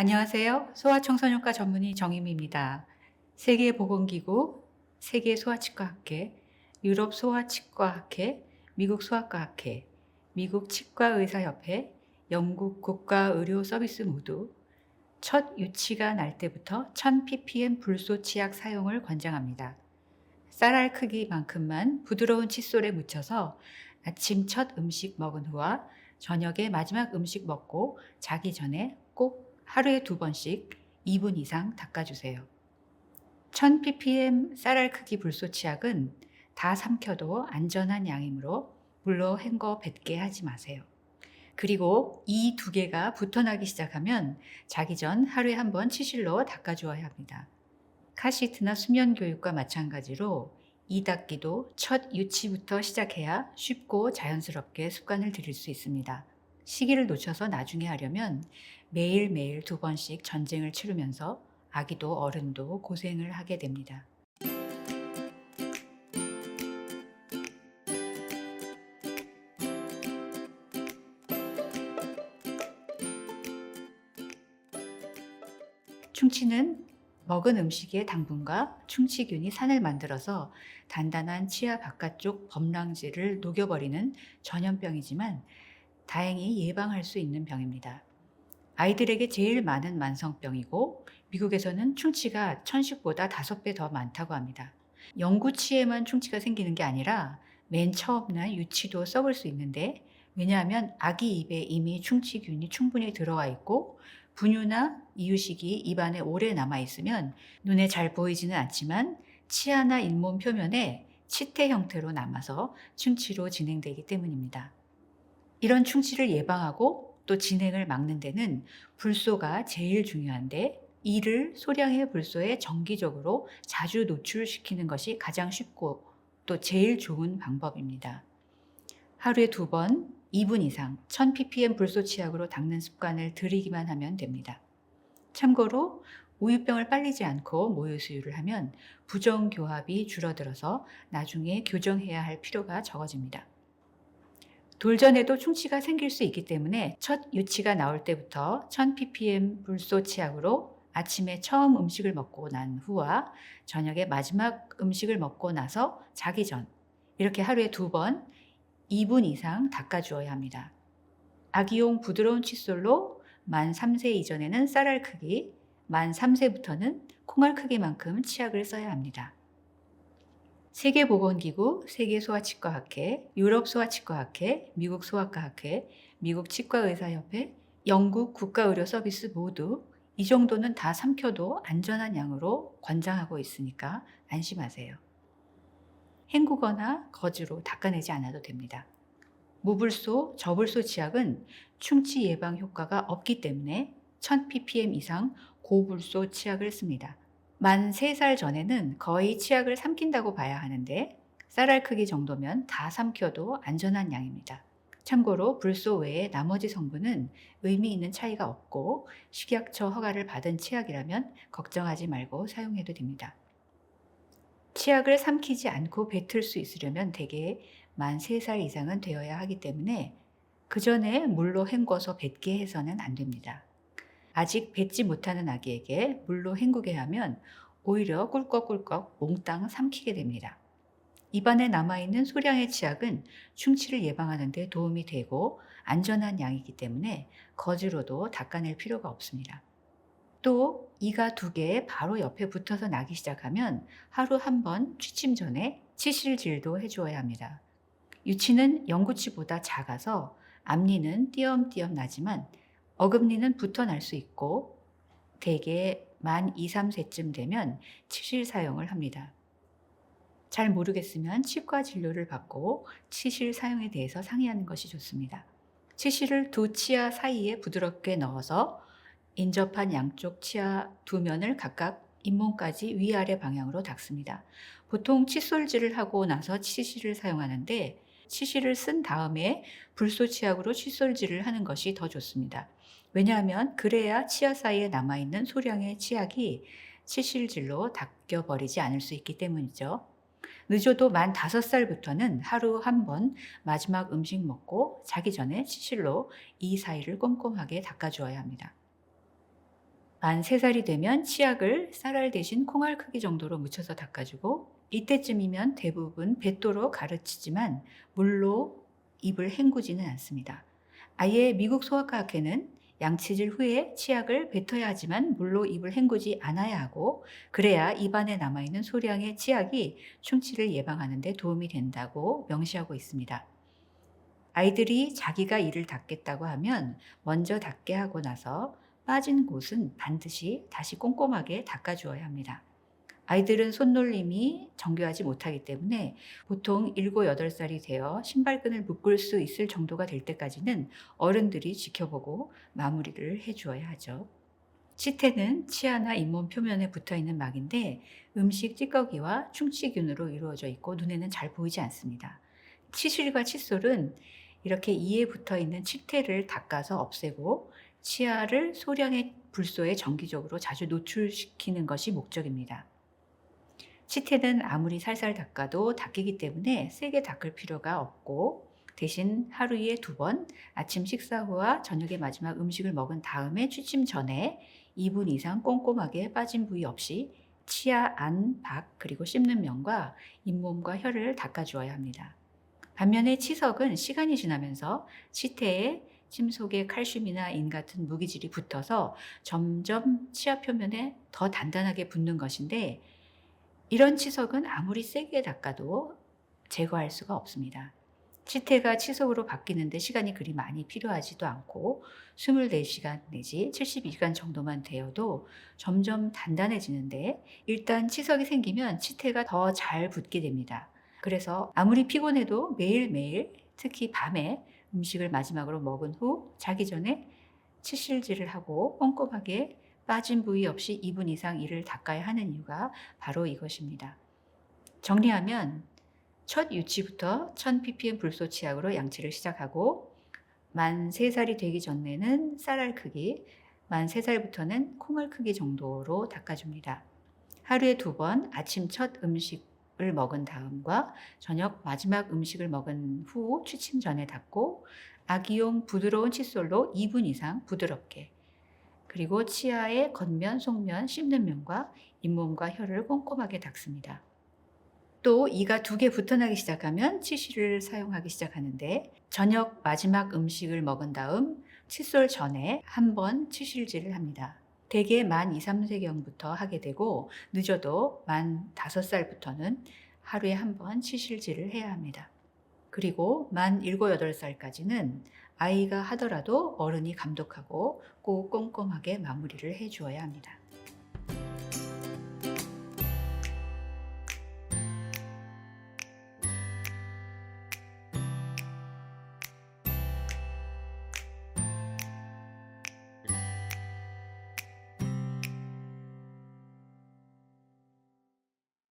안녕하세요. 소아청소년과 전문의 정임입니다. 세계보건기구, 세계소아치과학회, 유럽 소아치과학회, 미국 소아과학회, 미국 치과의사협회, 영국 국가의료서비스 모두 첫 유치가 날 때부터 1000ppm 불소 치약 사용을 권장합니다. 쌀알 크기만큼만 부드러운 칫솔에 묻혀서 아침 첫 음식 먹은 후와 저녁에 마지막 음식 먹고 자기 전에 꼭 하루에 2번씩 2분 이상 닦아주세요. 1000ppm 쌀알 크기 불소 치약은 다 삼켜도 안전한 양이므로 물로 헹궈 뱉게 하지 마세요. 그리고 이 두 개가 붙어나기 시작하면 자기 전 하루에 한 번 치실로 닦아주어야 합니다. 카시트나 수면 교육과 마찬가지로 이 닦기도 첫 유치부터 시작해야 쉽고 자연스럽게 습관을 들일 수 있습니다. 시기를 놓쳐서 나중에 하려면 매일매일 2번씩 전쟁을 치르면서 아기도 어른도 고생을 하게 됩니다. 충치는 먹은 음식의 당분과 충치균이 산을 만들어서 단단한 치아 바깥쪽 범랑질을 녹여버리는 전염병이지만 다행히 예방할 수 있는 병입니다. 아이들에게 제일 많은 만성병이고 미국에서는 충치가 천식보다 5배 더 많다고 합니다. 영구치에만 충치가 생기는 게 아니라 맨 처음 날 유치도 썩을 수 있는데, 왜냐하면 아기 입에 이미 충치균이 충분히 들어와 있고 분유나 이유식이 입안에 오래 남아 있으면 눈에 잘 보이지는 않지만 치아나 잇몸 표면에 치태 형태로 남아서 충치로 진행되기 때문입니다. 이런 충치를 예방하고 또 진행을 막는 데는 불소가 제일 중요한데, 이를 소량의 불소에 정기적으로 자주 노출시키는 것이 가장 쉽고 또 제일 좋은 방법입니다. 하루에 2번 2분 이상 1000ppm 불소 치약으로 닦는 습관을 들이기만 하면 됩니다. 참고로 우유병을 빨리지 않고 모유 수유를 하면 부정교합이 줄어들어서 나중에 교정해야 할 필요가 적어집니다. 돌전에도 충치가 생길 수 있기 때문에 첫 유치가 나올 때부터 1000ppm 불소 치약으로 아침에 처음 음식을 먹고 난 후와 저녁에 마지막 음식을 먹고 나서 자기 전, 이렇게 하루에 2번 2분 이상 닦아주어야 합니다. 아기용 부드러운 칫솔로 만 3세 이전에는 쌀알 크기, 만 3세부터는 콩알 크기만큼 치약을 써야 합니다. 세계보건기구, 세계소아치과학회, 유럽 소아치과학회, 미국 소아과학회, 미국 치과의사협회, 영국 국가의료서비스 모두 이 정도는 다 삼켜도 안전한 양으로 권장하고 있으니까 안심하세요. 헹구거나 거즈로 닦아내지 않아도 됩니다. 무불소, 저불소 치약은 충치 예방 효과가 없기 때문에 1000ppm 이상 고불소 치약을 씁니다. 만 3살 전에는 거의 치약을 삼킨다고 봐야 하는데 쌀알 크기 정도면 다 삼켜도 안전한 양입니다. 참고로 불소 외에 나머지 성분은 의미 있는 차이가 없고 식약처 허가를 받은 치약이라면 걱정하지 말고 사용해도 됩니다. 치약을 삼키지 않고 뱉을 수 있으려면 대개 만 3살 이상은 되어야 하기 때문에 그 전에 물로 헹궈서 뱉게 해서는 안 됩니다. 아직 뱉지 못하는 아기에게 물로 헹구게 하면 오히려 꿀꺽꿀꺽 몽땅 삼키게 됩니다. 입안에 남아있는 소량의 치약은 충치를 예방하는 데 도움이 되고 안전한 양이기 때문에 거즈로도 닦아낼 필요가 없습니다. 또 이가 2개 바로 옆에 붙어서 나기 시작하면 하루 한 번 취침 전에 치실질도 해주어야 합니다. 유치는 영구치보다 작아서 앞니는 띄엄띄엄 나지만 어금니는 붙어 날 수 있고 대개 만 2, 3세쯤 되면 치실 사용을 합니다. 잘 모르겠으면 치과 진료를 받고 치실 사용에 대해서 상의하는 것이 좋습니다. 치실을 두 치아 사이에 부드럽게 넣어서 인접한 양쪽 치아 2면을 각각 잇몸까지 위아래 방향으로 닦습니다. 보통 칫솔질을 하고 나서 치실을 사용하는데 치실을 쓴 다음에 불소 치약으로 칫솔질을 하는 것이 더 좋습니다. 왜냐하면 그래야 치아 사이에 남아있는 소량의 치약이 치실질로 닦여버리지 않을 수 있기 때문이죠. 늦어도 만 5살부터는 하루 한 번 마지막 음식 먹고 자기 전에 치실로 이 사이를 꼼꼼하게 닦아주어야 합니다. 만 3살이 되면 치약을 쌀알 대신 콩알 크기 정도로 묻혀서 닦아주고, 이때쯤이면 대부분 뱉도록 가르치지만 물로 입을 헹구지는 않습니다. 아예 미국 소아과학회는 양치질 후에 치약을 뱉어야 하지만 물로 입을 헹구지 않아야 하고, 그래야 입안에 남아있는 소량의 치약이 충치를 예방하는 데 도움이 된다고 명시하고 있습니다. 아이들이 자기가 이를 닦겠다고 하면 먼저 닦게 하고 나서 빠진 곳은 반드시 다시 꼼꼼하게 닦아주어야 합니다. 아이들은 손놀림이 정교하지 못하기 때문에 보통 7, 8살이 되어 신발끈을 묶을 수 있을 정도가 될 때까지는 어른들이 지켜보고 마무리를 해주어야 하죠. 치태는 치아나 잇몸 표면에 붙어있는 막인데 음식 찌꺼기와 충치균으로 이루어져 있고 눈에는 잘 보이지 않습니다. 치실과 칫솔은 이렇게 이에 붙어있는 치태를 닦아서 없애고 치아를 소량의 불소에 정기적으로 자주 노출시키는 것이 목적입니다. 치태는 아무리 살살 닦아도 닦이기 때문에 세게 닦을 필요가 없고, 대신 하루에 2번, 아침 식사 후와 저녁의 마지막 음식을 먹은 다음에 취침 전에 2분 이상 꼼꼼하게 빠진 부위 없이 치아 안, 밖, 그리고 씹는 면과 잇몸과 혀를 닦아주어야 합니다. 반면에 치석은 시간이 지나면서 치태에 침 속에 칼슘이나 인 같은 무기질이 붙어서 점점 치아 표면에 더 단단하게 붙는 것인데, 이런 치석은 아무리 세게 닦아도 제거할 수가 없습니다. 치태가 치석으로 바뀌는데 시간이 그리 많이 필요하지도 않고 24시간 내지 72시간 정도만 되어도 점점 단단해지는데, 일단 치석이 생기면 치태가 더 잘 붙게 됩니다. 그래서 아무리 피곤해도 매일매일, 특히 밤에 음식을 마지막으로 먹은 후 자기 전에 치실질을 하고 꼼꼼하게 빠진 부위 없이 2분 이상 이를 닦아야 하는 이유가 바로 이것입니다. 정리하면 첫 유치부터 1000ppm 불소 치약으로 양치를 시작하고, 만 3살이 되기 전에는 쌀알 크기, 만 3살부터는 콩알 크기 정도로 닦아줍니다. 하루에 2번 아침 첫 음식을 먹은 다음과 저녁 마지막 음식을 먹은 후 취침 전에 닦고, 아기용 부드러운 칫솔로 2분 이상 부드럽게, 그리고 치아의 겉면, 속면, 씹는 면과 잇몸과 혀를 꼼꼼하게 닦습니다. 또 이가 2개 붙어나기 시작하면 치실을 사용하기 시작하는데, 저녁 마지막 음식을 먹은 다음 칫솔 전에 1번 치실질을 합니다. 대개 만 2, 3세경부터 하게 되고, 늦어도 만 5살부터는 하루에 1번 치실질을 해야 합니다. 그리고 만 7, 8살까지는 아이가 하더라도 어른이 감독하고 꼭 꼼꼼하게 마무리를 해주어야 합니다.